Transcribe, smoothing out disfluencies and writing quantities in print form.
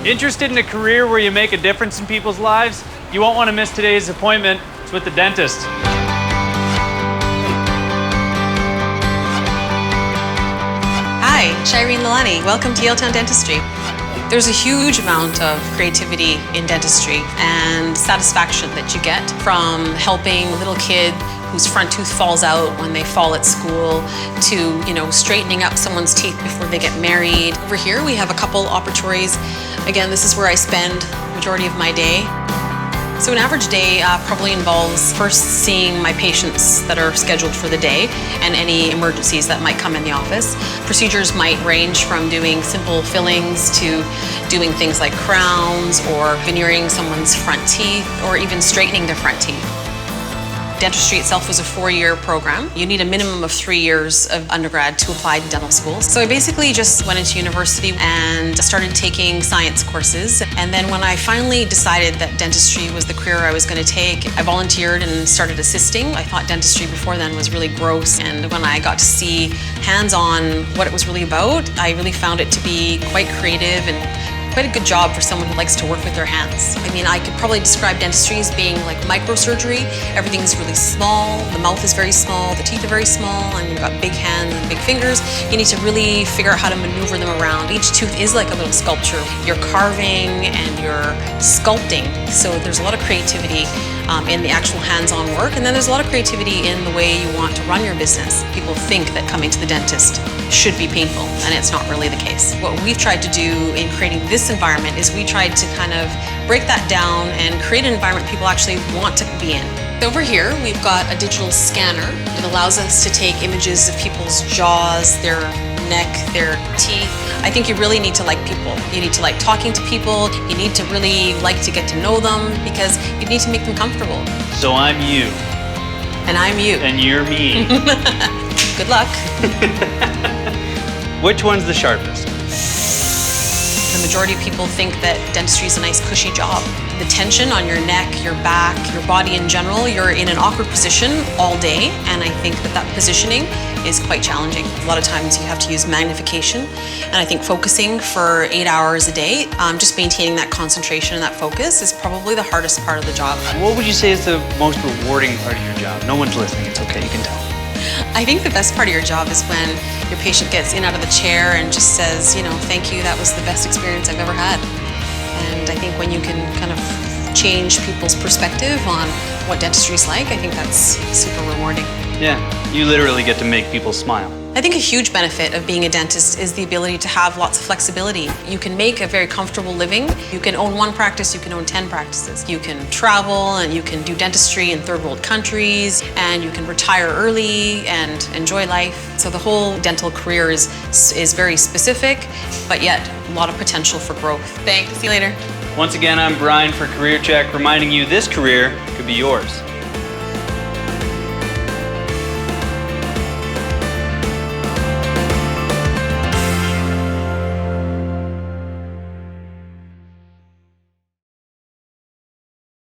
Interested in a career where you make a difference in people's lives? You won't want to miss today's appointment. It's with the dentist. Hi, Shireen Lalani. Welcome to Yaletown Dentistry. There's a huge amount of creativity in dentistry and satisfaction that you get from helping a little kid whose front tooth falls out when they fall at school to, straightening up someone's teeth before they get married. Over here, we have a couple operatories. Again, this is where I spend the majority of my day. So an average day probably involves first seeing my patients that are scheduled for the day and any emergencies that might come in the office. Procedures might range from doing simple fillings to doing things like crowns or veneering someone's front teeth or even straightening their front teeth. Dentistry itself was a 4-year program. You need a minimum of 3 years of undergrad to apply to dental school. So I basically just went into university and started taking science courses. And then when I finally decided that dentistry was the career I was going to take, I volunteered and started assisting. I thought dentistry before then was really gross. And when I got to see hands-on what it was really about, I really found it to be quite creative and quite a good job for someone who likes to work with their hands. I mean, I could probably describe dentistry as being like microsurgery. Everything's really small, the mouth is very small, the teeth are very small, and you've got big hands and big fingers. You need to really figure out how to maneuver them around. Each tooth is like a little sculpture. You're carving and you're sculpting, so there's a lot of creativity in the actual hands-on work, and then there's a lot of creativity in the way you want to run your business. People think that coming to the dentist should be painful, and it's not really the case. What we've tried to do in creating this environment is we tried to kind of break that down and create an environment people actually want to be in. Over here, we've got a digital scanner. It allows us to take images of people's jaws, their neck, their teeth. I think you really need to like people. You need to like talking to people. You need to really like to get to know them because you need to make them comfortable. So I'm you. And I'm you. And you're me. Good luck. Which one's the sharpest? The majority of people think that dentistry is a nice cushy job. The tension on your neck, your back, your body in general, you're in an awkward position all day, and I think that positioning is quite challenging. A lot of times you have to use magnification, and I think focusing for 8 hours a day, just maintaining that concentration and that focus is probably the hardest part of the job. What would you say is the most rewarding part of your job? No one's listening, it's okay, you can tell. I think the best part of your job is when your patient gets in out of the chair and just says, thank you, that was the best experience I've ever had. And I think when you can kind of change people's perspective on what dentistry is like, I think that's super rewarding. Yeah, you literally get to make people smile. I think a huge benefit of being a dentist is the ability to have lots of flexibility. You can make a very comfortable living. You can own 1 practice, you can own 10 practices. You can travel and you can do dentistry in third world countries, and you can retire early and enjoy life. So the whole dental career is very specific, but yet a lot of potential for growth. Thanks, see you later. Once again, I'm Brian for Career Check, reminding you this career could be yours.